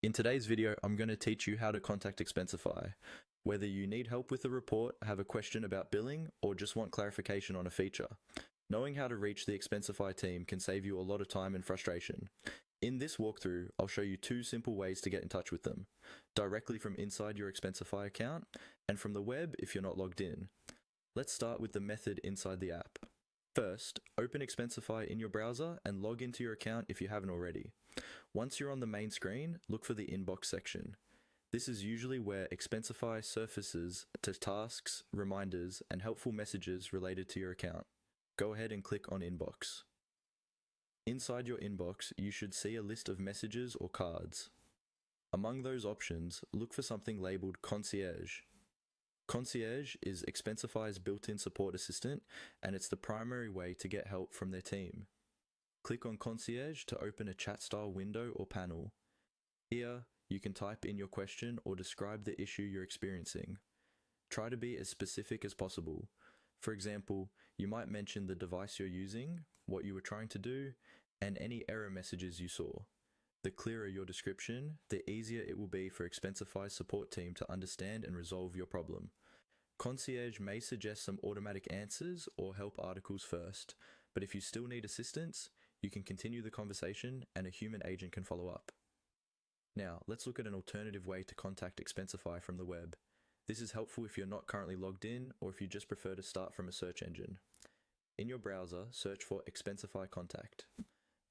In today's video, I'm going to teach you how to contact Expensify. Whether you need help with a report, have a question about billing, or just want clarification on a feature, knowing how to reach the Expensify team can save you a lot of time and frustration. In this walkthrough, I'll show you two simple ways to get in touch with them, directly from inside your Expensify account, and from the web if you're not logged in. Let's start with the method inside the app. First, open Expensify in your browser and log into your account if you haven't already. Once you're on the main screen, look for the inbox section. This is usually where Expensify surfaces to tasks, reminders, and helpful messages related to your account. Go ahead and click on Inbox. Inside your inbox, you should see a list of messages or cards. Among those options, look for something labeled Concierge. Concierge is Expensify's built-in support assistant, and it's the primary way to get help from their team. Click on Concierge to open a chat-style window or panel. Here, you can type in your question or describe the issue you're experiencing. Try to be as specific as possible. For example, you might mention the device you're using, what you were trying to do, and any error messages you saw. The clearer your description, the easier it will be for Expensify's support team to understand and resolve your problem. Concierge may suggest some automatic answers or help articles first, but if you still need assistance, you can continue the conversation and a human agent can follow up. Now, let's look at an alternative way to contact Expensify from the web. This is helpful if you're not currently logged in or if you just prefer to start from a search engine. In your browser, search for Expensify Contact.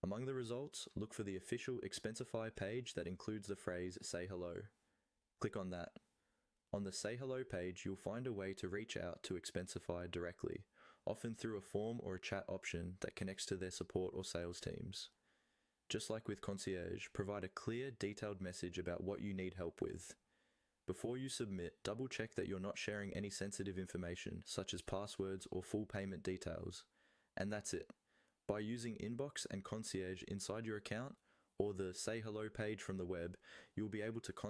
Among the results, look for the official Expensify page that includes the phrase "Say Hello." Click on that. On the Say Hello page, you'll find a way to reach out to Expensify directly, often through a form or a chat option that connects to their support or sales teams. Just like with Concierge, provide a clear, detailed message about what you need help with. Before you submit, double check that you're not sharing any sensitive information, such as passwords or full payment details. And that's it. By using Inbox and Concierge inside your account, or the Say Hello page from the web, you'll be able to contact